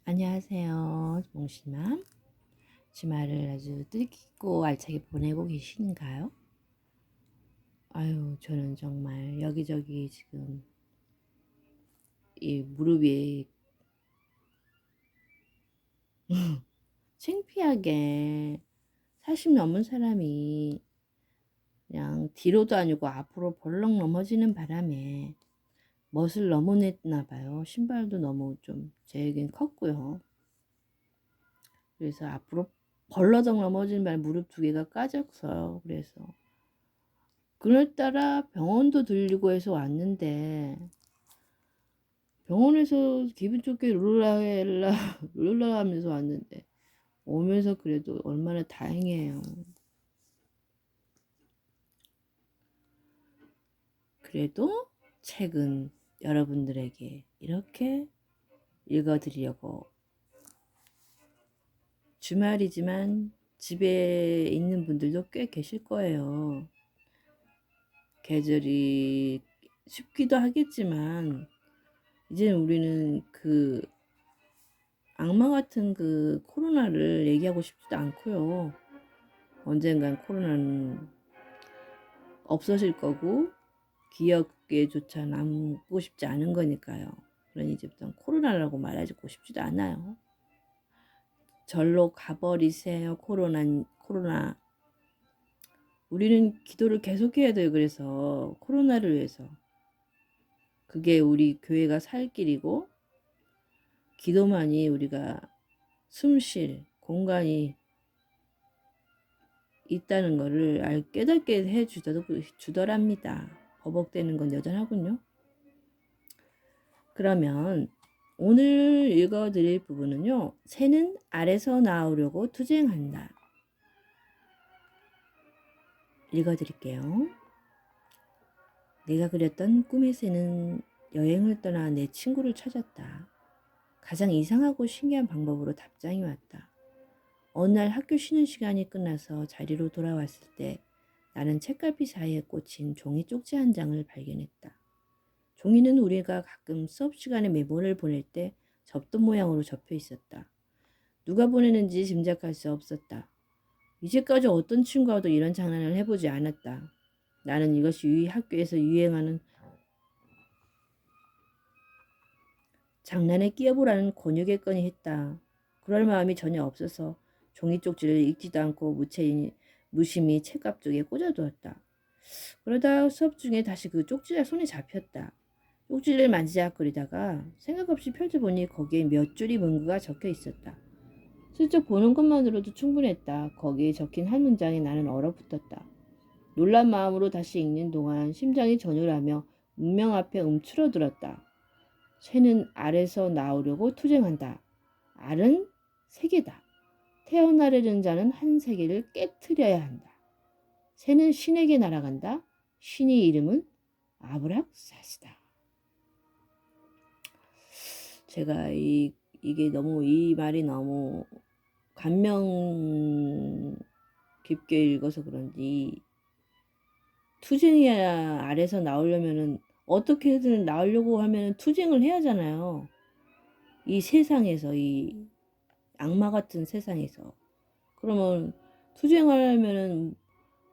안녕하세요. 몽실맘. 주말을 아주 뜻깊고 알차게 보내고 계신가요? 아유, 저는 정말 여기저기 지금 이 무릎이 창피하게 40 넘은 사람이 그냥 뒤로도 아니고 앞으로 벌렁 넘어지는 바람에 멋을 너무 냈나 봐요. 신발도 너무 좀 제겐 컸고요. 그래서 앞으로 벌러덩 넘어지는 바람에 무릎 두 개가 까졌어요. 그래서 그날따라 병원도 들리고 해서 왔는데 병원에서 기분 좋게 룰라헬라 룰라 하면서 왔는데 오면서 그래도 얼마나 다행이에요. 그래도 책은 여러분들에게 이렇게 읽어드리려고 주말이지만 집에 있는 분들도 꽤 계실 거예요. 계절이 춥기도 하겠지만 이제 우리는 그 악마 같은 그 코로나를 얘기하고 싶지도 않고요. 언젠간 코로나는 없어질 거고 기억에조차 남고 싶지 않은 거니까요. 그러니 이제부터 코로나라고 말하고 싶지도 않아요. 절로 가버리세요. 코로나. 우리는 기도를 계속해야 돼요. 그래서 코로나를 위해서. 그게 우리 교회가 살 길이고 기도만이 우리가 숨 쉴 공간이 있다는 것을 깨닫게 주더랍니다. 버벅대는 건 여전하군요. 그러면 오늘 읽어드릴 부분은요. 새는 알에서 나오려고 투쟁한다. 읽어드릴게요. 내가 그렸던 꿈의 새는 여행을 떠나 내 친구를 찾았다. 가장 이상하고 신기한 방법으로 답장이 왔다. 어느 날 학교 쉬는 시간이 끝나서 자리로 돌아왔을 때 나는 책갈피 사이에 꽂힌 종이 쪽지 한 장을 발견했다. 종이는 우리가 가끔 수업 시간에 메모를 보낼 때 접던 모양으로 접혀 있었다. 누가 보내는지 짐작할 수 없었다. 이제까지 어떤 친구와도 이런 장난을 해보지 않았다. 나는 이것이 학교에서 유행하는 장난에 끼어보라는 권유겠거니 했다. 그럴 마음이 전혀 없어서 종이 쪽지를 읽지도 않고 무심히 책갑 쪽에 꽂아두었다. 그러다 수업 중에 다시 그 쪽지가 손에 잡혔다. 쪽지를 만지작거리다가 생각 없이 펼쳐보니 거기에 몇 줄이 문구가 적혀 있었다. 슬쩍 보는 것만으로도 충분했다. 거기에 적힌 한 문장에 나는 얼어붙었다. 놀란 마음으로 다시 읽는 동안 심장이 전율하며 문명 앞에 움츠러들었다. 새는 알에서 나오려고 투쟁한다. 알은 세계다. 태어나려는 자는 한 세계를 깨트려야 한다. 새는 신에게 날아간다. 신의 이름은 아브락사스다. 제가 이게 너무 이 말이 너무 감명 깊게 읽어서 그런지 투쟁이야 아래서 나오려면은 어떻게든 나오려고 하면은 투쟁을 해야 하잖아요. 이 세상에서 이 악마 같은 세상에서 그러면 투쟁하려면은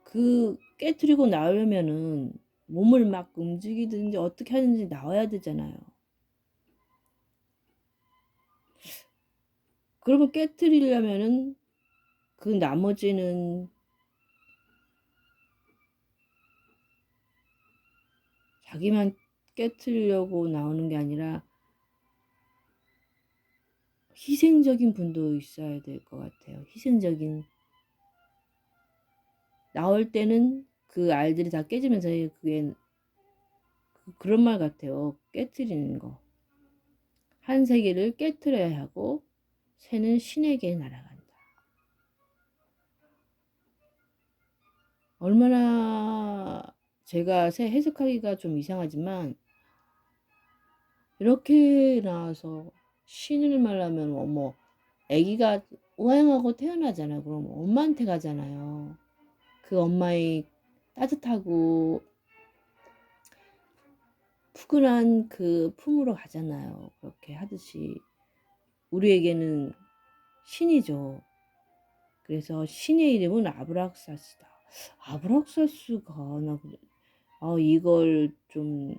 그 깨트리고 나오려면은 몸을 막 움직이든지 어떻게 하든지 나와야 되잖아요. 그러면 깨트리려면은 그 나머지는 자기만 깨트리려고 나오는 게 아니라 희생적인 분도 있어야 될 것 같아요. 희생적인 나올 때는 그 알들이 다 깨지면서 그게 그런 말 같아요. 깨트리는 거. 한 세계를 깨트려야 하고 새는 신에게 날아간다. 얼마나 제가 새 해석하기가 좀 이상하지만 이렇게 나와서 신을 말하면 어머 아기가 우행하고 태어나잖아요. 그럼 엄마한테 가잖아요. 그 엄마의 따뜻하고 푸근한 그 품으로 가잖아요. 그렇게 하듯이 우리에게는 신이죠. 그래서 신의 이름은 아브락사스다. 아브락사스가 이걸 좀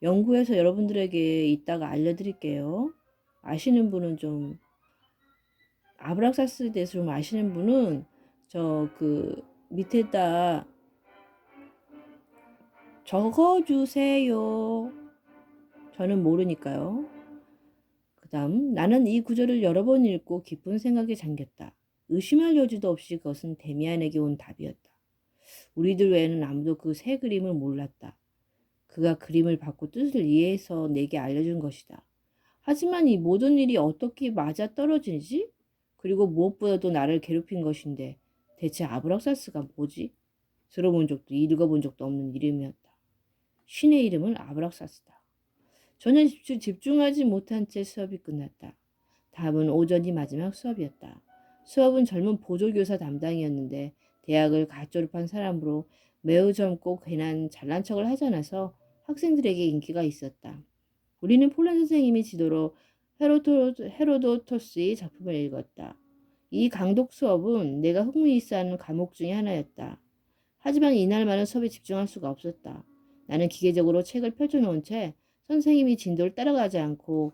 연구해서 여러분들에게 이따가 알려드릴게요. 아시는 분은 좀 아브락사스에 대해서 좀 아시는 분은 저 그 밑에다 적어주세요. 저는 모르니까요. 그 다음 나는 이 구절을 여러 번 읽고 깊은 생각에 잠겼다. 의심할 여지도 없이 그것은 데미안에게 온 답이었다. 우리들 외에는 아무도 그 새 그림을 몰랐다. 그가 그림을 받고 뜻을 이해해서 내게 알려준 것이다. 하지만 이 모든 일이 어떻게 맞아떨어지지? 그리고 무엇보다도 나를 괴롭힌 것인데 대체 아브락사스가 뭐지? 들어본 적도 읽어본 적도 없는 이름이었다. 신의 이름은 아브락사스다. 전혀 집중하지 못한 채 수업이 끝났다. 다음은 오전이 마지막 수업이었다. 수업은 젊은 보조교사 담당이었는데 대학을 갓 졸업한 사람으로 매우 젊고 괜한 잘난 척을 하지 않아서 학생들에게 인기가 있었다. 우리는 폴란 선생님이 지도로 헤로도토스의 작품을 읽었다. 이 강독 수업은 내가 흥미있어하는 과목 중의 하나였다. 하지만 이날만은 수업에 집중할 수가 없었다. 나는 기계적으로 책을 펼쳐놓은 채 선생님이 진도를 따라가지 않고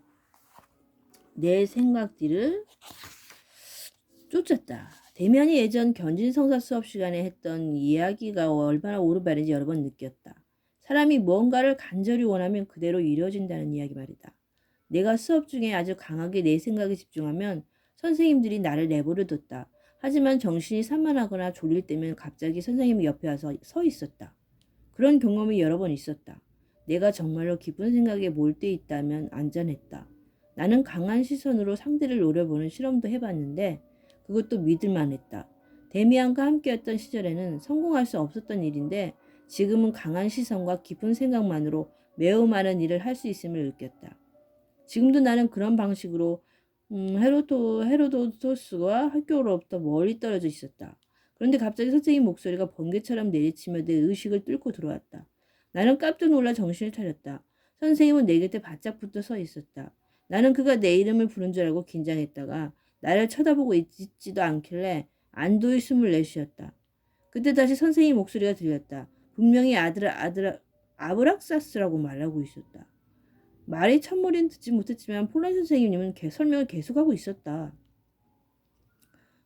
내 생각들을 쫓았다. 데미안이 예전 견진성사 수업 시간에 했던 이야기가 얼마나 오르바른지 여러 번 느꼈다. 사람이 무언가를 간절히 원하면 그대로 이루어진다는 이야기 말이다. 내가 수업 중에 아주 강하게 내 생각에 집중하면 선생님들이 나를 내버려뒀다. 하지만 정신이 산만하거나 졸릴 때면 갑자기 선생님이 옆에 와서 서 있었다. 그런 경험이 여러 번 있었다. 내가 정말로 깊은 생각에 몰두해 있다면 안전했다. 나는 강한 시선으로 상대를 노려보는 실험도 해봤는데 그것도 믿을만 했다. 데미안과 함께였던 시절에는 성공할 수 없었던 일인데 지금은 강한 시선과 깊은 생각만으로 매우 많은 일을 할 수 있음을 느꼈다. 지금도 나는 그런 방식으로 헤로도토스와 학교로부터 멀리 떨어져 있었다. 그런데 갑자기 선생님 목소리가 번개처럼 내리치며 내 의식을 뚫고 들어왔다. 나는 깜짝 놀라 정신을 차렸다. 선생님은 내 곁에 바짝 붙어 서 있었다. 나는 그가 내 이름을 부른 줄 알고 긴장했다가 나를 쳐다보고 있지도 않길래 안도의 숨을 내쉬었다. 그때 다시 선생님 목소리가 들렸다. 분명히 아브락사스라고 말하고 있었다. 말이 첫머리는 듣지 못했지만 폴란 선생님은 설명을 계속하고 있었다.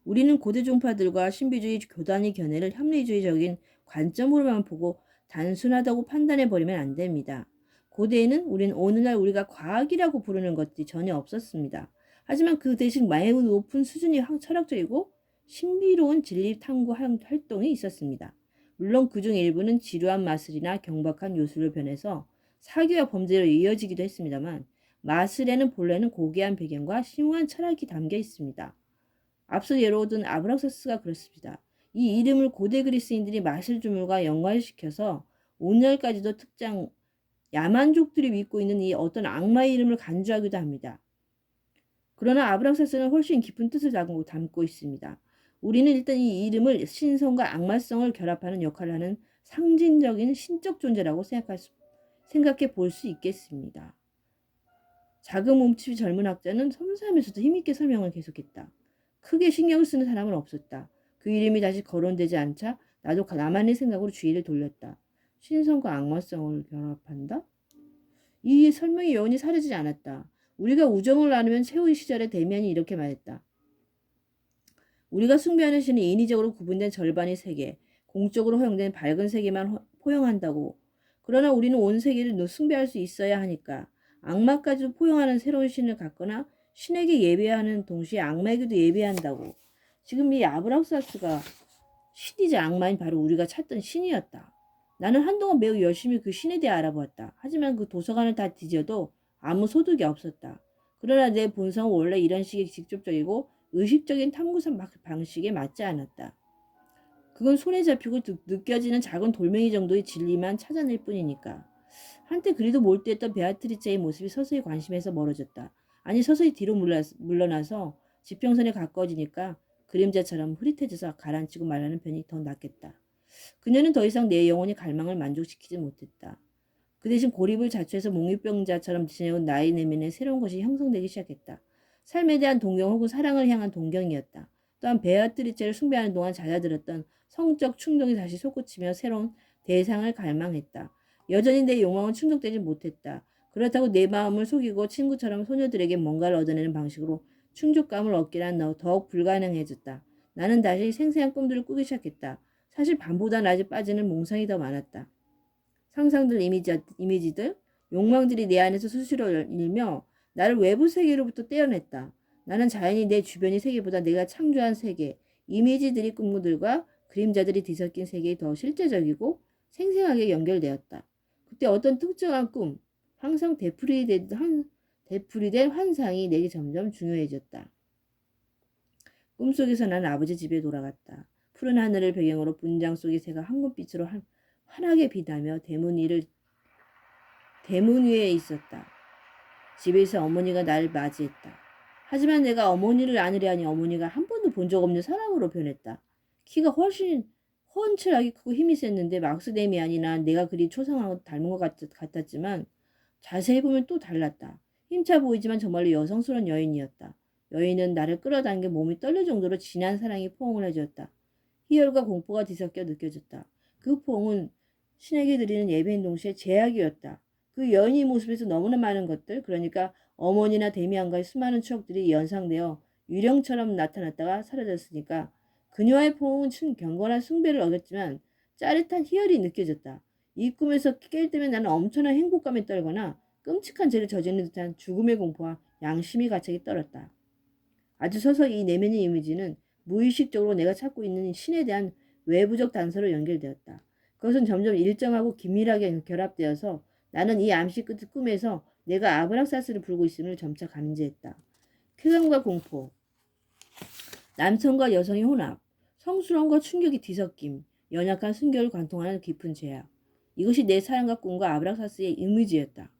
우리는 고대 종파들과 신비주의 교단의 견해를 합리주의적인 관점으로만 보고 단순하다고 판단해버리면 안 됩니다. 고대에는 우리는 오늘날 우리가 과학이라고 부르는 것들이 전혀 없었습니다. 하지만 그 대신 매우 높은 수준의 철학적이고 신비로운 진리 탐구 활동이 있었습니다. 물론 그중 일부는 지루한 마술이나 경박한 요술로 변해서 사기와 범죄로 이어지기도 했습니다만 마술에는 본래는 고귀한 배경과 심오한 철학이 담겨 있습니다. 앞서 예로 든 아브락사스가 그렇습니다. 이 이름을 고대 그리스인들이 마술 주물과 연관시켜서 오늘까지도 특정 야만족들이 믿고 있는 이 어떤 악마의 이름을 간주하기도 합니다. 그러나 아브락사스는 훨씬 깊은 뜻을 담고 있습니다. 우리는 일단 이 이름을 신성과 악마성을 결합하는 역할을 하는 상징적인 신적 존재라고 생각해 볼 수 있겠습니다. 작은 몸집이 젊은 학자는 섬세하면서도 힘있게 설명을 계속했다. 크게 신경 쓰는 사람은 없었다. 그 이름이 다시 거론되지 않자 나도 나만의 생각으로 주의를 돌렸다. 신성과 악마성을 결합한다? 이 설명이 여운이 사라지지 않았다. 우리가 우정을 나누면 최후의 시절에 데미안이 이렇게 말했다. 우리가 숭배하는 신은 인위적으로 구분된 절반의 세계, 공적으로 허용된 밝은 세계만 포용한다고. 그러나 우리는 온 세계를 숭배할 수 있어야 하니까 악마까지도 포용하는 새로운 신을 갖거나 신에게 예배하는 동시에 악마에게도 예배한다고. 지금 이 아브락사스가 신이자 악마인 바로 우리가 찾던 신이었다. 나는 한동안 매우 열심히 그 신에 대해 알아보았다. 하지만 그 도서관을 다 뒤져도 아무 소득이 없었다. 그러나 내 본성은 원래 이런 식의 직접적이고 의식적인 탐구 방식에 맞지 않았다. 그건 손에 잡히고 느껴지는 작은 돌멩이 정도의 진리만 찾아낼 뿐이니까. 한때 그리도 몰두했던 베아트리체의 모습이 서서히 관심에서 멀어졌다. 아니 서서히 뒤로 물러나서 지평선에 가까워지니까 그림자처럼 흐릿해져서 가라앉히고 말하는 편이 더 낫겠다. 그녀는 더 이상 내 영혼의 갈망을 만족시키지 못했다. 그 대신 고립을 자초해서 몽유병자처럼 지내온 나의 내면에 새로운 것이 형성되기 시작했다. 삶에 대한 동경 혹은 사랑을 향한 동경이었다. 또한 베아트리체를 숭배하는 동안 잦아들었던 성적 충동이 다시 솟구치며 새로운 대상을 갈망했다. 여전히 내 욕망은 충족되지 못했다. 그렇다고 내 마음을 속이고 친구처럼 소녀들에게 뭔가를 얻어내는 방식으로 충족감을 얻기란 더욱 불가능해졌다. 나는 다시 생생한 꿈들을 꾸기 시작했다. 사실 밤보다 낮에 빠지는 몽상이 더 많았다. 상상들, 이미지들, 욕망들이 내 안에서 수시로 일며 나를 외부 세계로부터 떼어냈다. 나는 자연히 내 주변의 세계보다 내가 창조한 세계, 이미지들이 꿈들과 그림자들이 뒤섞인 세계에 더 실제적이고 생생하게 연결되었다. 그때 어떤 특정한 꿈, 항상 되풀이된 환상이 내게 점점 중요해졌다. 꿈속에서 나는 아버지 집에 돌아갔다. 푸른 하늘을 배경으로 분장 속의 새가 황금빛으로 환하게 비다며 대문 위에 있었다. 집에서 어머니가 나를 맞이했다. 하지만 내가 어머니를 안으려 하니 어머니가 한 번도 본 적 없는 사람으로 변했다. 키가 훨씬 훤칠하게 크고 힘이 셌는데 막스데미안이나 내가 그리 초상하고 닮은 것 같았지만 자세히 보면 또 달랐다. 힘차 보이지만 정말로 여성스러운 여인이었다. 여인은 나를 끌어당겨 몸이 떨릴 정도로 진한 사랑이 포옹을 해주었다. 희열과 공포가 뒤섞여 느껴졌다. 그 포옹은 신에게 드리는 예배인 동시에 제약이었다. 그 여인의 모습에서 너무나 많은 것들, 그러니까 어머니나 데미안과의 수많은 추억들이 연상되어 유령처럼 나타났다가 사라졌으니까 그녀와의 포옹은 경건한 숭배를 얻었지만 짜릿한 희열이 느껴졌다. 이 꿈에서 깰 때면 나는 엄청난 행복감에 떨거나 끔찍한 죄를 저지른 듯한 죽음의 공포와 양심이 가책이 떨었다. 아주 서서히 이 내면의 이미지는 무의식적으로 내가 찾고 있는 신에 대한 외부적 단서로 연결되었다. 그것은 점점 일정하고 긴밀하게 결합되어서 나는 이 암시 끝 꿈에서 내가 아브락사스를 부르고 있음을 점차 감지했다. 쾌감과 공포, 남성과 여성의 혼합, 성스러움과 충격이 뒤섞임, 연약한 순결을 관통하는 깊은 죄악. 이것이 내 사랑과 꿈과 아브락사스의 이미지였다.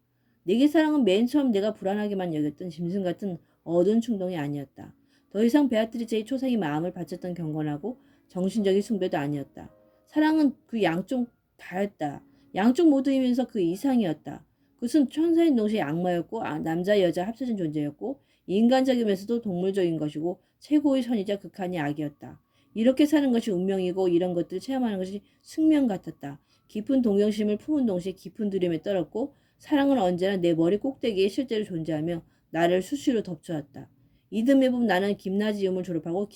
내게 사랑은 맨 처음 내가 불안하게만 여겼던 짐승 같은 어두운 충동이 아니었다. 더 이상 베아트리체의 초상이 마음을 바쳤던 경건하고 정신적인 숭배도 아니었다. 사랑은 그 양쪽 다였다. 양쪽 모두이면서 그 이상이었다. 그것은 천사인 동시에 악마였고 남자 여자 합쳐진 존재였고 인간적이면서도 동물적인 것이고 최고의 선이자 극한의 악이었다. 이렇게 사는 것이 운명이고 이런 것들을 체험하는 것이 숙명 같았다. 깊은 동경심을 품은 동시에 깊은 두려움에 떨었고 사랑은 언제나 내 머리 꼭대기에 실제로 존재하며 나를 수시로 덮쳐왔다. 이듬해 봄 나는 김나지움을 졸업하고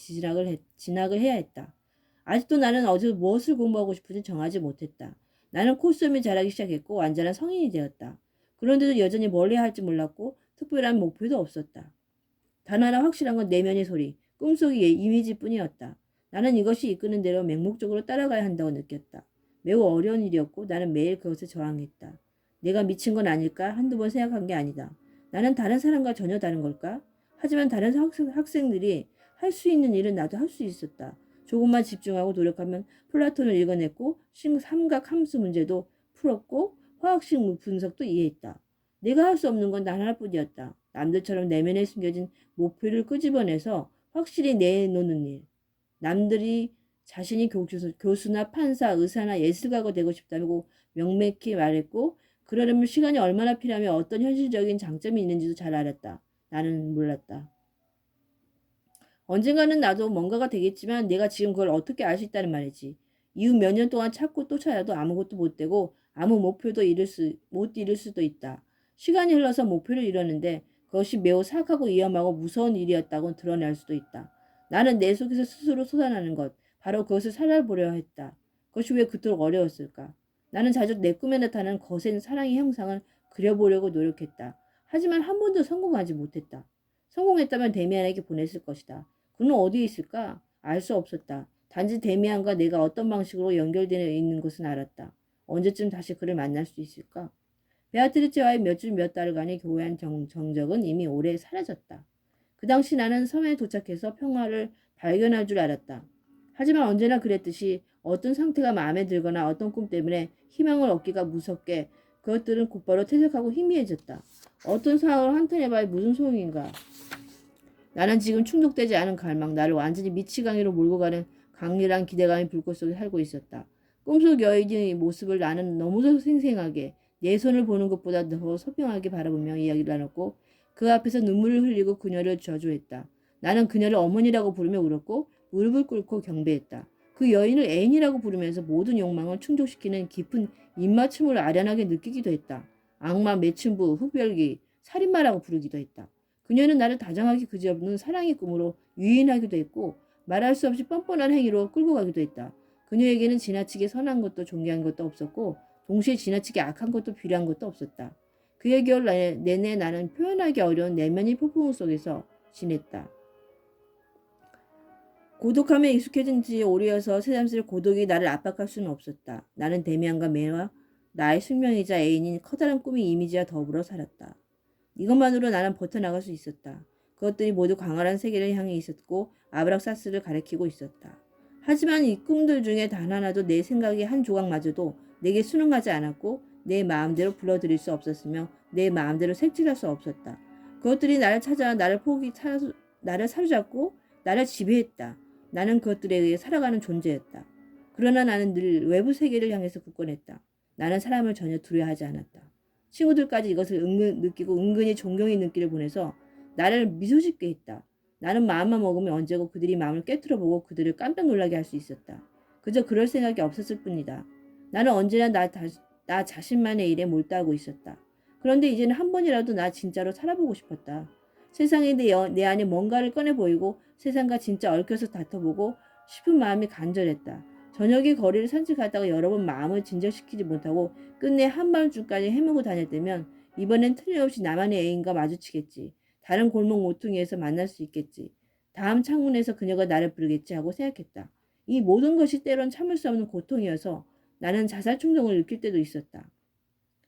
진학을 해야 했다. 아직도 나는 어디서 무엇을 공부하고 싶은지 정하지 못했다. 나는 콧수염이 자라기 시작했고 완전한 성인이 되었다. 그런데도 여전히 뭘 해야 할지 몰랐고 특별한 목표도 없었다. 단 하나 확실한 건 내면의 소리, 꿈속의 이미지뿐이었다. 나는 이것이 이끄는 대로 맹목적으로 따라가야 한다고 느꼈다. 매우 어려운 일이었고 나는 매일 그것에 저항했다. 내가 미친 건 아닐까 한두 번 생각한 게 아니다. 나는 다른 사람과 전혀 다른 걸까? 하지만 다른 학생들이 할 수 있는 일은 나도 할 수 있었다. 조금만 집중하고 노력하면 플라톤을 읽어냈고 삼각 함수 문제도 풀었고 화학식 분석도 이해했다. 내가 할 수 없는 건 단 하나뿐이었다. 남들처럼 내면에 숨겨진 목표를 끄집어내서 확실히 내놓는 일. 남들이 자신이 교수나 판사, 의사나 예술가가 되고 싶다고 명맥히 말했고 그러려면 시간이 얼마나 필요하며 어떤 현실적인 장점이 있는지도 잘 알았다. 나는 몰랐다. 언젠가는 나도 뭔가가 되겠지만 내가 지금 그걸 어떻게 알 수 있다는 말이지. 이후 몇 년 동안 찾고 또 찾아도 아무것도 못 되고 아무 목표도 못 이룰 수도 있다. 시간이 흘러서 목표를 이뤘는데 그것이 매우 사악하고 위험하고 무서운 일이었다고 드러날 수도 있다. 나는 내 속에서 스스로 솟아나는 것, 바로 그것을 살아보려 했다. 그것이 왜 그토록 어려웠을까? 나는 자주 내 꿈에 나타나는 거센 사랑의 형상을 그려보려고 노력했다. 하지만 한 번도 성공하지 못했다. 성공했다면 데미안에게 보냈을 것이다. 그는 어디에 있을까? 알 수 없었다. 단지 데미안과 내가 어떤 방식으로 연결되어 있는 것은 알았다. 언제쯤 다시 그를 만날 수 있을까? 베아트리체와의 몇 주 몇 달간의 교회한 정적은 이미 오래 사라졌다. 그 당시 나는 섬에 도착해서 평화를 발견할 줄 알았다. 하지만 언제나 그랬듯이 어떤 상태가 마음에 들거나 어떤 꿈 때문에 희망을 얻기가 무섭게 그것들은 곧바로 퇴색하고 희미해졌다. 어떤 상황을 한탄해봐야 무슨 소용인가. 나는 지금 충족되지 않은 갈망, 나를 완전히 미치광이로 몰고 가는 강렬한 기대감의 불꽃 속에 살고 있었다. 꿈속 여인의 모습을 나는 너무도 생생하게 내 손을 보는 것보다 더 선명하게 바라보며 이야기를 나눴고 그 앞에서 눈물을 흘리고 그녀를 저주했다. 나는 그녀를 어머니라고 부르며 울었고 무릎을 꿇고 경배했다. 그 여인을 애인이라고 부르면서 모든 욕망을 충족시키는 깊은 입맞춤을 아련하게 느끼기도 했다. 악마, 매춘부, 흡혈귀, 살인마라고 부르기도 했다. 그녀는 나를 다정하게 그지없는 사랑의 꿈으로 유인하기도 했고 말할 수 없이 뻔뻔한 행위로 끌고 가기도 했다. 그녀에게는 지나치게 선한 것도 존귀한 것도 없었고 동시에 지나치게 악한 것도 비례한 것도 없었다. 그의 겨울 내내 나는 표현하기 어려운 내면의 폭풍 속에서 지냈다. 고독함에 익숙해진 지 오래여서 새삼스레 고독이 나를 압박할 수는 없었다. 나는 데미안과 매와 나의 숙명이자 애인인 커다란 꿈의 이미지와 더불어 살았다. 이것만으로 나는 버텨나갈 수 있었다. 그것들이 모두 광활한 세계를 향해 있었고 아브락사스를 가리키고 있었다. 하지만 이 꿈들 중에 단 하나도 내 생각의 한 조각마저도 내게 순응하지 않았고 내 마음대로 불러들일 수 없었으며 내 마음대로 색칠할 수 없었다. 그것들이 나를 찾아 나를 사로잡고 나를 지배했다. 나는 그것들에 의해 살아가는 존재였다. 그러나 나는 늘 외부 세계를 향해서 굳건했다. 나는 사람을 전혀 두려워하지 않았다. 친구들까지 이것을 느끼고 은근히 존경의 눈길을 보내서 나를 미소짓게 했다. 나는 마음만 먹으면 언제고 그들이 마음을 깨트려보고 그들을 깜짝 놀라게 할 수 있었다. 그저 그럴 생각이 없었을 뿐이다. 나는 언제나 나 자신만의 일에 몰두하고 있었다. 그런데 이제는 한 번이라도 나 진짜로 살아보고 싶었다. 세상에 내 안에 뭔가를 꺼내 보이고 세상과 진짜 얽혀서 다퉈보고 싶은 마음이 간절했다. 저녁에 거리를 산책하다가 여러 번 마음을 진정시키지 못하고 끝내 한밤중까지 헤매고 다닐 때면 이번엔 틀림없이 나만의 애인과 마주치겠지. 다른 골목 모퉁이에서 만날 수 있겠지. 다음 창문에서 그녀가 나를 부르겠지 하고 생각했다. 이 모든 것이 때론 참을 수 없는 고통이어서 나는 자살 충동을 느낄 때도 있었다.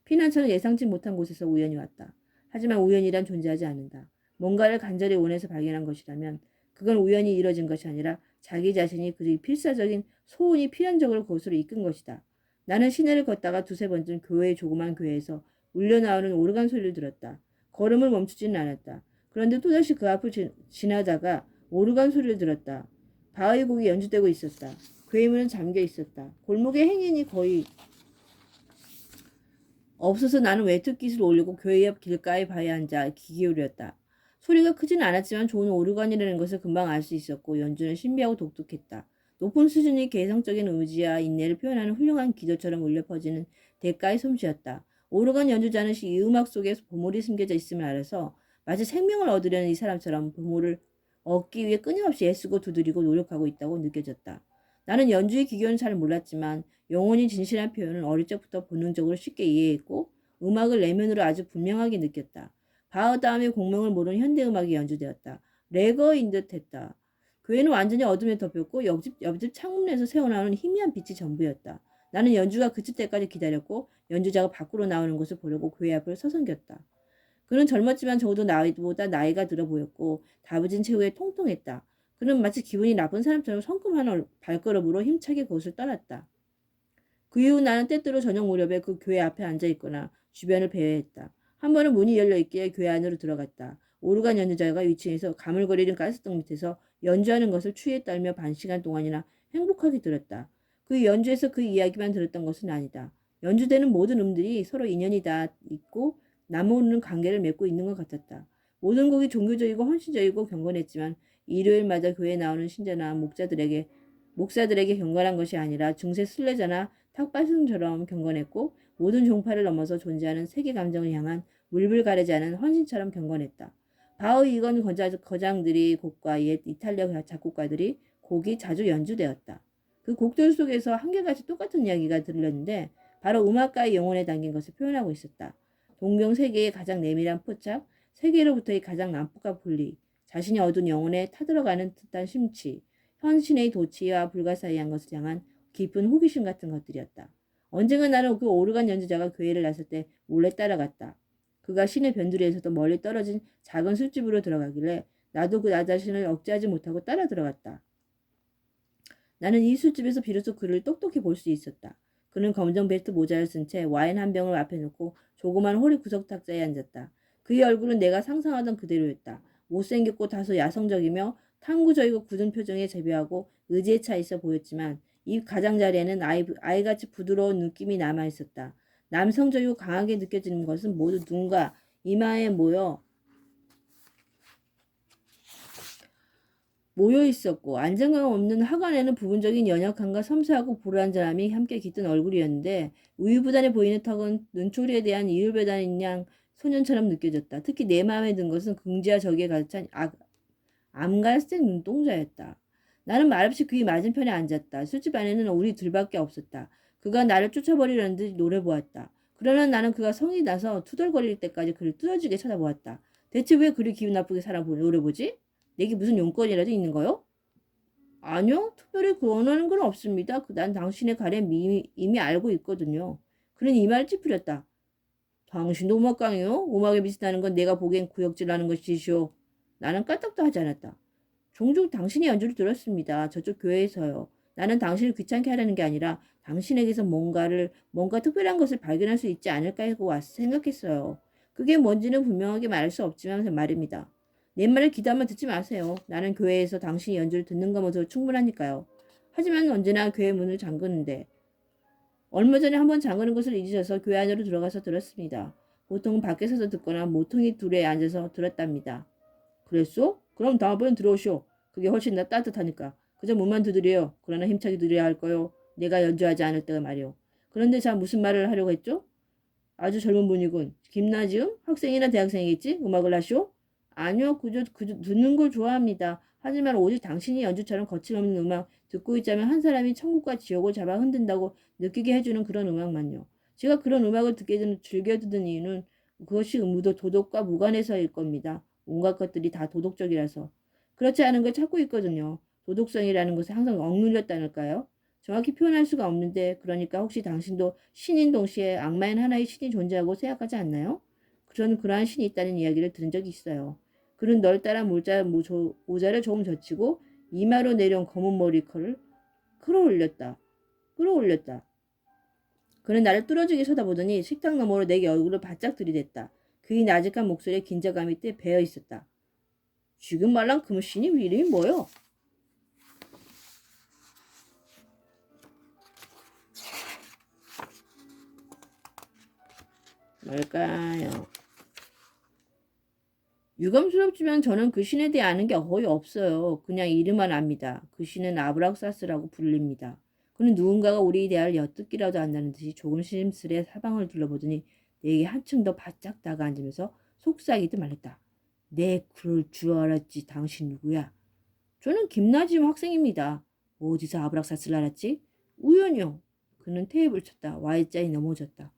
피난처는 예상치 못한 곳에서 우연히 왔다. 하지만 우연이란 존재하지 않는다. 뭔가를 간절히 원해서 발견한 것이라면 그건 우연히 이뤄진 것이 아니라 자기 자신이 그 필사적인 소원이 필연적으로 그곳으로 이끈 것이다. 나는 시내를 걷다가 두세 번쯤 교회의 조그만 교회에서 울려나오는 오르간 소리를 들었다. 걸음을 멈추지는 않았다. 그런데 또다시 그 앞을 지나다가 오르간 소리를 들었다. 바의 곡이 연주되고 있었다. 교회 문은 잠겨 있었다. 골목에 행인이 거의 없어서 나는 외투깃을 올리고 교회 옆 길가에 바에 앉아 귀 기울였다. 소리가 크진 않았지만 좋은 오르간이라는 것을 금방 알 수 있었고 연주는 신비하고 독특했다. 높은 수준의 개성적인 의지와 인내를 표현하는 훌륭한 기도처럼 울려 퍼지는 대가의 솜씨였다. 오르간 연주자는 이 음악 속에 보물이 숨겨져 있음을 알아서 마치 생명을 얻으려는 이 사람처럼 보물을 얻기 위해 끊임없이 애쓰고 두드리고 노력하고 있다고 느껴졌다. 나는 연주의 기교는 잘 몰랐지만 영혼이 진실한 표현은 어릴 적부터 본능적으로 쉽게 이해했고 음악을 내면으로 아주 분명하게 느꼈다. 바흐 다음에 공명을 모르는 현대음악이 연주되었다. 레거인 듯했다. 교회는 완전히 어둠에 덮였고 옆집 창문에서 새어나오는 희미한 빛이 전부였다. 나는 연주가 그칠 때까지 기다렸고 연주자가 밖으로 나오는 것을 보려고 교회 앞을 서성겼다. 그는 젊었지만 적어도 나보다 나이가 들어 보였고 다부진 체구에 통통했다. 그는 마치 기분이 나쁜 사람처럼 성큼한 발걸음으로 힘차게 그곳을 떠났다. 그 이후 나는 때때로 저녁 무렵에 그 교회 앞에 앉아 있거나 주변을 배회했다. 한 번은 문이 열려 있기에 교회 안으로 들어갔다. 오르간 연주자가 위층에서 가물거리는 가스등 밑에서 연주하는 것을 추위에 떨며 반 시간 동안이나 행복하게 들었다. 그 연주에서 그 이야기만 들었던 것은 아니다. 연주되는 모든 음들이 서로 인연이 다 있고 나무는 관계를 맺고 있는 것 같았다. 모든 곡이 종교적이고 헌신적이고 경건했지만 일요일마다 교회에 나오는 신자나 목사들에게 경건한 것이 아니라 중세 순례자나 탁발승처럼 경건했고 모든 종파를 넘어서 존재하는 세계 감정을 향한 물불 가리지 않은 헌신처럼 경건했다. 바흐 이건 거장들이 곡과 옛 이탈리아 작곡가들이 곡이 자주 연주되었다. 그 곡들 속에서 한결같이 똑같은 이야기가 들렸는데 바로 음악가의 영혼에 담긴 것을 표현하고 있었다. 동경 세계의 가장 내밀한 포착, 세계로부터의 가장 난폭한 분리, 자신이 얻은 영혼에 타들어가는 듯한 심취, 현신의 도취와 불가사의한 것을 향한 깊은 호기심 같은 것들이었다. 언젠가 나는 그 오르간 연주자가 교회를 나설 때 몰래 따라갔다. 그가 시내 변두리에서도 멀리 떨어진 작은 술집으로 들어가길래 나도 나 자신을 억제하지 못하고 따라 들어갔다. 나는 이 술집에서 비로소 그를 똑똑히 볼 수 있었다. 그는 검정 벨트 모자를 쓴 채 와인 한 병을 앞에 놓고 조그만 호리 구석 탁자에 앉았다. 그의 얼굴은 내가 상상하던 그대로였다. 못생겼고 다소 야성적이며 탐구적이고 굳은 표정에 재배하고 의지에 차 있어 보였지만 이 가장자리에는 아이같이 부드러운 느낌이 남아있었다. 남성적이고 강하게 느껴지는 것은 모두 눈과 이마에 모여 모여 있었고 안정감 없는 하관에는 부분적인 연약함과 섬세하고 불안전함이 함께 깃든 얼굴이었는데 우유부단해 보이는 턱은 눈초리에 대한 이율배반인 양 소년처럼 느껴졌다. 특히 내 마음에 든 것은 긍지와 적에 가득 찬 암갈색 눈동자였다. 나는 말없이 그의 맞은편에 앉았다. 술집 안에는 우리 둘밖에 없었다. 그가 나를 쫓아버리려는 듯 노려보았다. 그러나 나는 그가 성이 나서 투덜거릴 때까지 그를 뚫어지게 쳐다보았다. 대체 왜 그리 기분 나쁘게 노려보지? 내게 무슨 용건이라도 있는 거요? 아니요, 특별히 원하는 건 없습니다. 난 당신의 가렘 이미 알고 있거든요. 그는 이 말을 찌푸렸다. 당신도 음악강이요? 음악에 비슷하는 건 내가 보기엔 구역질하는 것이시오. 나는 까딱도 하지 않았다. 종종 당신의 연주를 들었습니다. 저쪽 교회에서요. 나는 당신을 귀찮게 하려는 게 아니라 당신에게서 뭔가 특별한 것을 발견할 수 있지 않을까 하고 생각했어요. 그게 뭔지는 분명하게 말할 수 없지만 말입니다. 내 말을 귀담아 듣지 마세요. 나는 교회에서 당신의 연주를 듣는 것만으로 충분하니까요. 하지만 언제나 교회 문을 잠그는데 얼마 전에 한번 잠그는 것을 잊으셔서 교회 안으로 들어가서 들었습니다. 보통은 밖에서도 듣거나 모퉁이 둘에 앉아서 들었답니다. 그랬소? 그럼 다음번엔 들어오시오. 그게 훨씬 더 따뜻하니까. 그저 문만 두드려요. 그러나 힘차게 두드려야 할 거요. 내가 연주하지 않을 때가 말이오. 그런데 자 무슨 말을 하려고 했죠? 아주 젊은 분이군. 김나지움? 학생이나 대학생이겠지? 음악을 하시오? 아니요. 그저 듣는 걸 좋아합니다. 하지만 오직 당신이 연주처럼 거침없는 음악 듣고 있자면 한 사람이 천국과 지옥을 잡아 흔든다고 느끼게 해주는 그런 음악만요. 제가 그런 음악을 즐겨 듣는 이유는 그것이 도덕과 무관해서일 겁니다. 온갖 것들이 다 도덕적이라서. 그렇지 않은 걸 찾고 있거든요. 도덕성이라는 것에 항상 억눌렸다니까요. 정확히 표현할 수가 없는데 그러니까 혹시 당신도 신인 동시에 악마인 하나의 신이 존재하고 생각하지 않나요? 저는 그러한 신이 있다는 이야기를 들은 적이 있어요. 그는 널따라 모자를 조금 젖히고 이마로 내려온 검은 머리컬을 끌어올렸다. 그는 나를 뚫어지게 쳐다보더니 식탁 너머로 내게 얼굴을 바짝 들이댔다. 그의 나직한 목소리에 긴장감이 배어 있었다. 지금 말랑 그 신이 이름이 뭐요? 뭘까요? 유감스럽지만 저는 그 신에 대해 아는 게 거의 없어요. 그냥 이름만 압니다. 그 신은 아브락사스라고 불립니다. 그는 누군가가 우리 대화를 엿듣기라도 한다는 듯이 조심스레 사방을 둘러보더니 내게 한층 더 바짝 다가앉으면서 속삭이듯 말했다. 네, 그럴 줄 알았지. 당신 누구야? 저는 김나지움 학생입니다. 어디서 아브락사스를 알았지? 우연이요. 그는 테이블을 쳤다. Y자에 넘어졌다.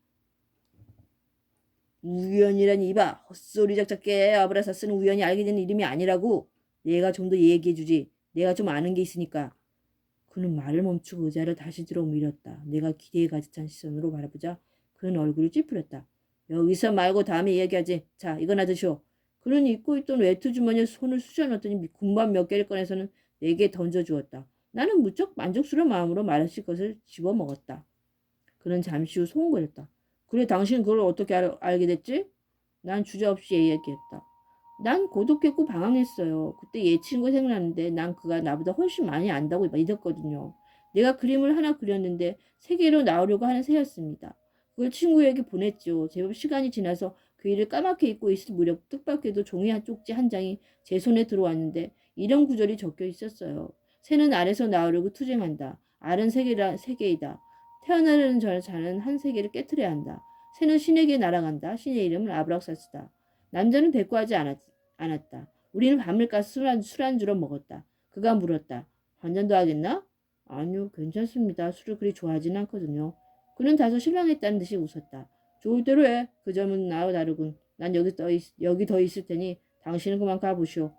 우연이란 이봐. 헛소리 작작게. 아브라사스는 우연히 알게 된 이름이 아니라고. 내가 좀 더 얘기해주지. 내가 좀 아는 게 있으니까. 그는 말을 멈추고 의자를 다시 들어 밀었다. 내가 기대에 가득 찬 시선으로 바라보자 그는 얼굴을 찌푸렸다. 여기서 말고 다음에 이야기하지. 자, 이거나 드시오. 그는 입고 있던 외투 주머니에 손을 쑤셔 넣었더니 군밥 몇 개를 꺼내서는 내게 던져주었다. 나는 무척 만족스러운 마음으로 말았을 것을 집어먹었다. 그는 잠시 후 소곤거렸다. 그래, 당신은 그걸 어떻게 알게 됐지? 난 주저없이 얘기했다. 난 고독했고 방황했어요. 그때 얘 친구 생각나는데 난 그가 나보다 훨씬 많이 안다고 믿었거든요. 내가 그림을 하나 그렸는데 세계로 나오려고 하는 새였습니다. 그걸 친구에게 보냈죠. 제법 시간이 지나서 그 일을 까맣게 잊고 있을 무렵 뜻밖에도 종이 한 쪽지 한 장이 제 손에 들어왔는데 이런 구절이 적혀 있었어요. 새는 알에서 나오려고 투쟁한다. 알은 세계이다. 태어나려는 자는 한 세계를 깨트려야 한다. 새는 신에게 날아간다. 신의 이름은 아브락사스다. 남자는 대꾸하지 않았다. 우리는 밤을 까서 술안주로 먹었다. 그가 물었다. 한 잔 더 하겠나? 아니요, 괜찮습니다. 술을 그리 좋아하진 않거든요. 그는 다소 실망했다는 듯이 웃었다. 좋을 대로 해. 그 점은 나와 다르군. 난 여기 더 있을 테니 당신은 그만 가보시오.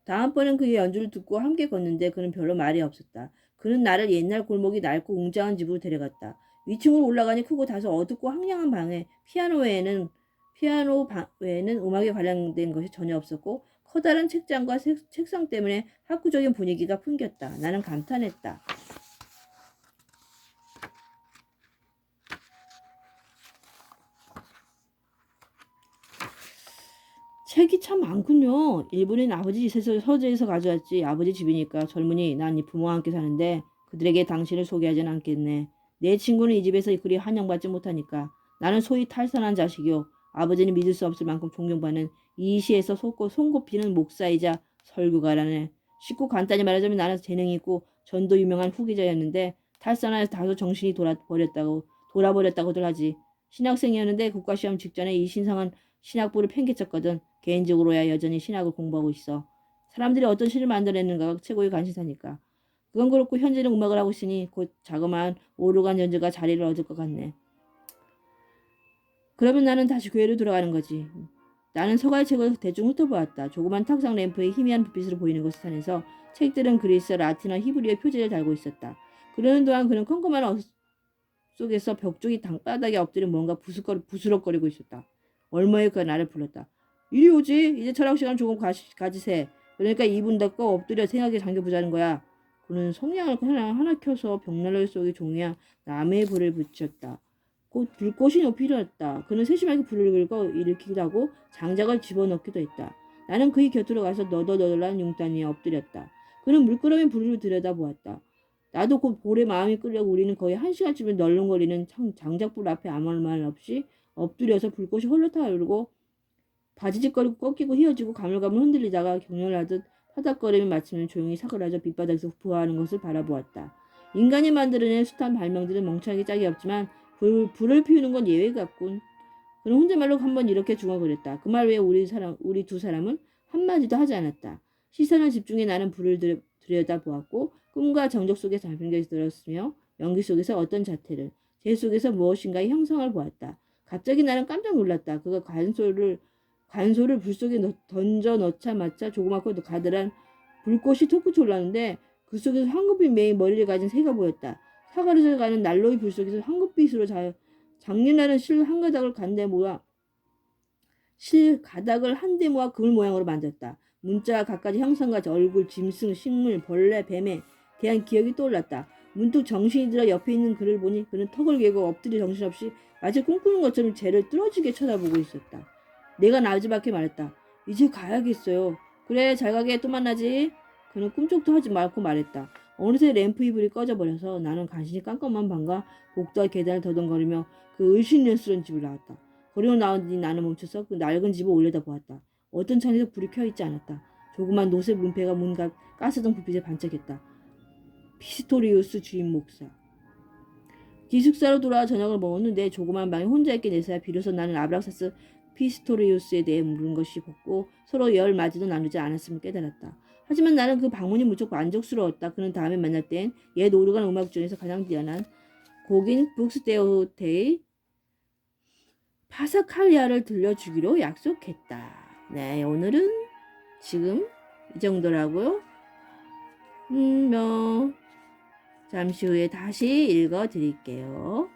다음번엔 그의 연주를 듣고 함께 걷는데 그는 별로 말이 없었다. 그는 나를 옛날 골목이 낡고 웅장한 집으로 데려갔다. 위층으로 올라가니 크고 다소 어둡고 황량한 방에 피아노 외에는 음악에 관련된 것이 전혀 없었고 커다란 책장과 책상 때문에 학구적인 분위기가 풍겼다. 나는 감탄했다. 책이 참 많군요. 일본인 아버지 서재에서 가져왔지. 아버지 집이니까 젊은이 난 이 부모와 함께 사는데 그들에게 당신을 소개하진 않겠네. 내 친구는 이 집에서 그리 환영받지 못하니까. 나는 소위 탈선한 자식이요. 아버지는 믿을 수 없을 만큼 존경받는 이 시에서 손꼽히는 목사이자 설교가라네. 쉽고 간단히 말하자면 나는 재능이 있고 전도 유명한 후기자였는데 탈선하여서 다소 정신이 돌아버렸다고들 하지. 신학생이었는데 국가시험 직전에 이 신성한 신학부를 팽개쳤거든. 개인적으로야 여전히 신학을 공부하고 있어. 사람들이 어떤 신을 만들어내는가가 최고의 관심사니까. 그건 그렇고 현재는 음악을 하고 있으니 곧 자그마한 오르간 연주가 자리를 얻을 것 같네. 그러면 나는 다시 교회로 돌아가는 거지. 나는 서가의 책을 대충 훑어보았다. 조그만 탁상 램프에 희미한 불빛으로 보이는 곳 산에서 책들은 그리스, 라틴어, 히브리어 표제를 달고 있었다. 그러는 동안 그는 컴컴한 속에서 벽 쪽이 땅바닥에 엎드려 뭔가 부스럭거리고 있었다. 얼머니가 나를 불렀다. 이리 오지. 이제 철학 시간 조금 가지세. 그러니까 2분 닫고 엎드려 생각에 잠겨보자는 거야. 그는 성냥을 하나 켜서 벽난로 속에 종이와 나무의 불을 붙였다. 곧 불꽃이 높이 일어났다. 그는 세심하게 불을 긁어 일으키기도 하고 장작을 집어넣기도 했다. 나는 그의 곁으로 가서 너덜너덜한 용단 위에 엎드렸다. 그는 물끄러미 불을 들여다보았다. 나도 곧 볼에 마음이 끌려 우리는 거의 1시간쯤을 널렁거리는 장작불 앞에 아무 말 없이 엎드려서 불꽃이 홀로 타오르고 바지짓거리고 꺾이고 휘어지고 가물가물 흔들리다가 격렬하듯 파닥거리며 마침내 조용히 사그라져 빛바닥에서 부화하는 것을 바라보았다. 인간이 만들어낸 숱한 발명들은 멍청하게 짝이 없지만 불을 피우는 건 예외 같군. 그는 혼자말로 한번 이렇게 중얼거렸다. 그 말 외에 우리 두 사람은 한마디도 하지 않았다. 시선을 집중해 나는 불을 들여다보았고 꿈과 정적 속에 잠겨 들었으며 연기 속에서 어떤 자태를, 제 속에서 무엇인가의 형상을 보았다. 갑자기 나는 깜짝 놀랐다. 그가 간소를 불 속에 던져 넣자마자 조그맣고 가들한 불꽃이 솟구쳐 올랐는데 그 속에서 황급히 매일 머리를 가진 새가 보였다. 사가려져 가는 난로의 불 속에서 황급빛으로 장렬하는 실 한 가닥을 한 대 모아 그물 모양으로 만들었다. 문자가 갖가지 형상과 얼굴, 짐승, 식물, 벌레, 뱀에 대한 기억이 떠올랐다. 문득 정신이 들어 옆에 있는 그를 보니 그는 턱을 괴고 엎드려 정신없이 마치 꿈꾸는 것처럼 쟤를 뚫어지게 쳐다보고 있었다. 내가 나지막히 말했다. 이제 가야겠어요. 그래, 잘 가게. 또 만나지. 그는 꿈쩍도 하지 말고 말했다. 어느새 램프의 불이 꺼져버려서 나는 간신히 깜깜한 방과 복도와 계단을 더듬거리며 그 의심스러운 집을 나왔다. 거리로 나오니 나는 멈춰서 그 낡은 집을 올려다보았다. 어떤 창에서 불이 켜있지 않았다. 조그만 노쇠 문패가 뭔가 가스등 불빛에 반짝였다. 피스토리우스 주임 목사. 기숙사로 돌아와 저녁을 먹었는데 조그만 방에 혼자 있게 내서야 비로소 나는 아브락사스 피스토리우스에 대해 물은 것이 없고 서로 열 마디도 나누지 않았음을 깨달았다. 하지만 나는 그 방문이 무척 만족스러웠다. 그는 다음에 만날 땐 옛 오르간 음악 중에서 가장 뛰어난 곡인 북스데오테의 파사칼리아를 들려주기로 약속했다. 네, 오늘은 지금 이 정도라고요. 잠시 후에 다시 읽어드릴게요.